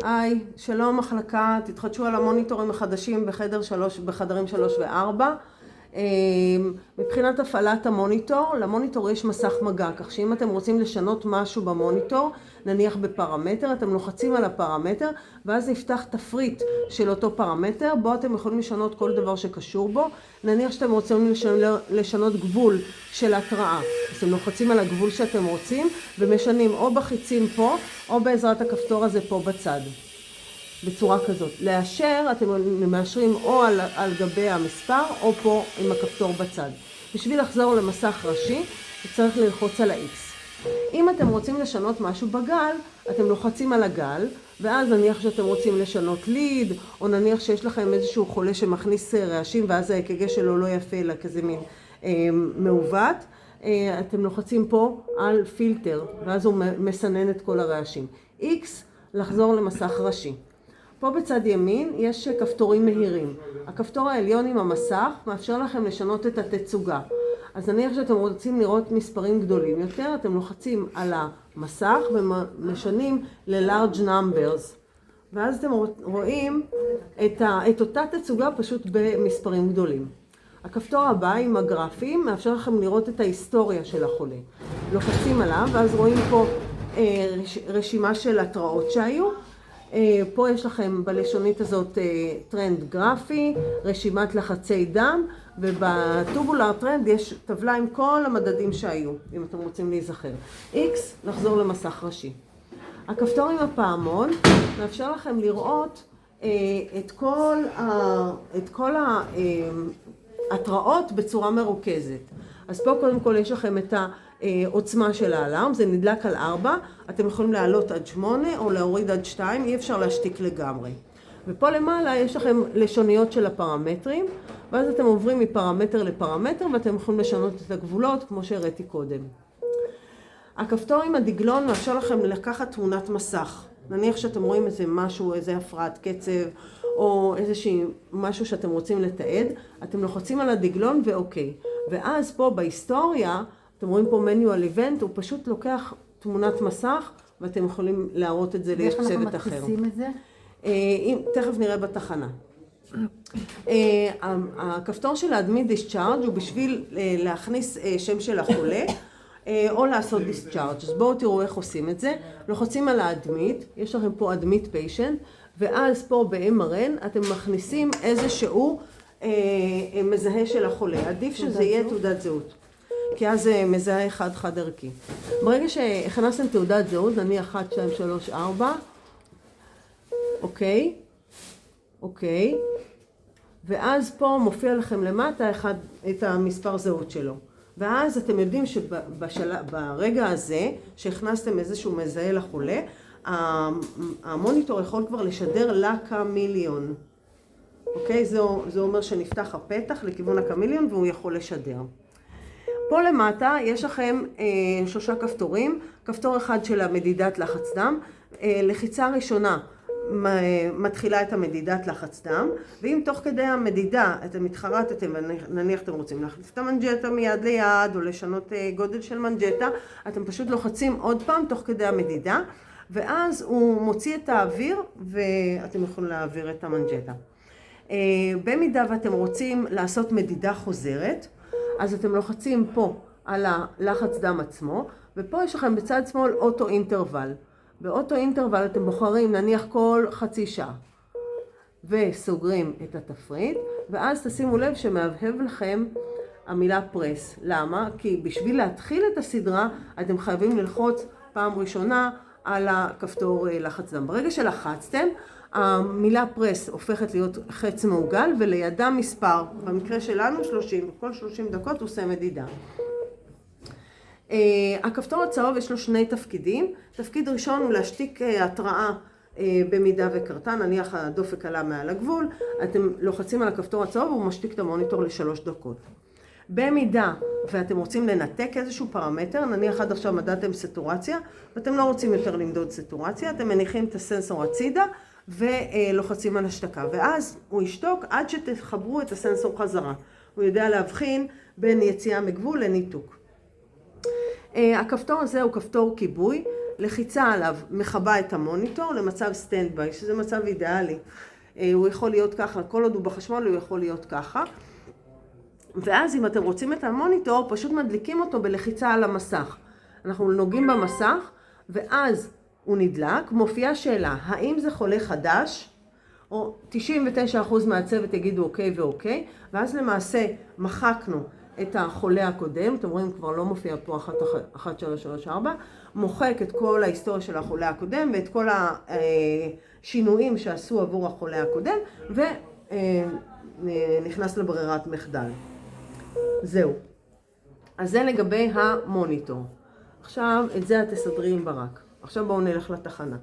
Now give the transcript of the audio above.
היי, שלום מחלקה, תתחדשו על המוניטורים החדשים בחדרים 3 ו-4. מבחינת הפעלת המוניטור, למוניטור יש מסך מגע, כך שאם אתם רוצים לשנות משהו במוניטור, נניח בפרמטר, אתם לוחצים על הפרמטר, ואז נפתח תפריט של אותו פרמטר, בו אתם יכולים לשנות כל דבר שקשור בו. נניח שאתם רוצים לשנות גבול של התראה, אז אתם לוחצים על הגבול שאתם רוצים, ומשנים או בחיצים פה, או בעזרת הכפתור הזה פה בצד. בצורה כזאת. לאשר, אתם מאשרים או על גבי המספר, או פה עם הכפתור בצד. בשביל לחזור למסך ראשי, צריך ללחוץ על ה-X. אם אתם רוצים לשנות משהו בגל, אתם לוחצים על הגל, ואז נניח שאתם רוצים לשנות ליד, או נניח שיש לכם איזשהו חולה שמכניס רעשים, ואז ה-EKG שלו לא יפה, אלא כזה מין מעוות. אתם לוחצים פה על פילטר, ואז הוא מסנן את כל הרעשים. X, לחזור למסך ראשי. פה בצד ימין יש כפתורים מהירים. הכפתור העליון עם המסך מאפשר לכם לשנות את התצוגה. אז נניח שאתם רוצים לראות מספרים גדולים יותר, אתם לוחצים על המסך ומשנים ל-large numbers. ואז אתם רואים את אותה תצוגה פשוט במספרים גדולים. הכפתור הבא עם הגרפים מאפשר לכם לראות את ההיסטוריה של החולה. לוחצים עליו ואז רואים פה רשימה של התראות שהיו. פה יש לכם בלשונית הזאת טרנד גרפי, רשימת לחצי דם, ובטובולר טרנד יש טבלה עם כל המדדים שהיו, אם אתם רוצים להיזכר. X, לחזור למסך ראשי. הכפתור עם הפעמון מאפשר לכם לראות את כל ההתראות בצורה מרוכזת. אז פה קודם כל יש לכם את העוצמה של האלארם, זה נדלק על 4, אתם יכולים לעלות עד 8 או להוריד עד 2, אי אפשר להשתיק לגמרי. ופה למעלה יש לכם לשוניות של הפרמטרים, ואז אתם עוברים מפרמטר לפרמטר ואתם יכולים לשנות את הגבולות כמו שהראיתי קודם. הכפתור עם הדגלון מאפשר לכם לקחת תמונת מסך. נניח שאתם רואים איזה משהו, איזה הפרעת קצב, או משהו שאתם רוצים לתעד, אתם לוחצים על הדגלון ואוקיי. ואז פה בהיסטוריה, אתם רואים פה manual event, הוא פשוט לוקח תמונת מסך, ואתם יכולים להראות את זה לצוות אחר. ואיך אנחנו מדפיסים את זה? תכף נראה בתחנה. הכפתור של ה-admit discharge הוא בשביל להכניס שם של החולה, או לעשות discharge. אז בואו תראו איך עושים את זה. לוחצים על ה-admit, יש לכם פה admit patient, ואז פה ב-MRN אתם מכניסים איזשהו מזהה של החולה. עדיף שזה יהיה תעודת זהות, כי אז זה מזהה חד ערכי. ברגע שהכנסתם תעודת זהות, נניח 1, 2, 3, 4, אוקיי, ואז פה מופיע לכם למטה את המספר זהות שלו. ואז אתם יודעים שברגע הזה שהכנסתם איזשהו מזהה לחולה, המוניטור יכול כבר לשדר לקמיליון. אוקיי? זה אומר שנפתח הפתח לכיוון הקמיליון והוא יכול לשדר. פה למטה יש לכם 3 כפתורים. כפתור אחד של המדידת לחץ דם. לחיצה ראשונה מתחילה את המדידת לחץ דם, ואם תוך כדי המדידה אתם מתחרטתם ונניח אתם רוצים להחליף את המנג'טה מיד ליד או לשנות גודל של מנג'טה, אתם פשוט לוחצים עוד פעם תוך כדי המדידה, ואז הוא מוציא את האוויר ואתם יכולים להעביר את המנג'טה. במידה ואתם רוצים לעשות מדידה חוזרת, אז אתם לוחצים פה על הלחץ דם עצמו, ופה יש לכם בצד שמאל אוטו אינטרוול. באוטו אינטרוול אתם בוחרים נניח כל חצי שעה, וסוגרים את התפריט, ואז תשימו לב שמהבהב לכם המילה פרס. למה? כי בשביל להתחיל את הסדרה אתם חייבים ללחוץ פעם ראשונה על הכפתור לחץ דם. ברגע שלחצתם, המילה פרס הופכת להיות חץ מעוגל, ולידה מספר, במקרה שלנו 30, כל 30 דקות הוא עושה מדידה. הכפתור הצהוב יש לו 2 תפקידים. תפקיד ראשון הוא להשתיק התראה במידה וקרתה, נניח הדופק עלה מעל הגבול, אתם לוחצים על הכפתור הצהוב והוא משתיק את המוניטור ל3 דקות. במידה ואתם רוצים לנתק איזשהו פרמטר, נניח עד עכשיו מדדתם סטורציה, ואתם לא רוצים יותר למדוד סטורציה, אתם מניחים את הסנסור הצידה ולוחצים על השתקה, ואז הוא ישתוק עד שתחברו את הסנסור חזרה. הוא יודע להבחין בין יציאה מגבול לניתוק. הכפתור הזה הוא כפתור כיבוי. לחיצה עליו מכבה את המוניטור למצב סטנד ביי, שזה מצב אידיאלי. הוא יכול להיות ככה, כל עוד הוא בחשמל הוא יכול להיות ככה. ואז אם אתם רוצים את המוניטור, פשוט מדליקים אותו בלחיצה על המסך. אנחנו נוגעים במסך, ואז הוא נדלק. מופיעה שאלה, האם זה חולה חדש? או 99% מהצוות יגידו אוקיי ואוקיי, ואז למעשה מחקנו את החולה הקודם, אתם רואים כבר לא מופיע פה 1334, מוחק את כל ההיסטוריה של החולה הקודם ואת כל השינויים שעשו עבור החולה הקודם, ונכנס לברירת מחדל. זהו. אז זה לגבי המוניטור. עכשיו את זה את תסדרי עם ברק. עכשיו בואו נלך לתחנה.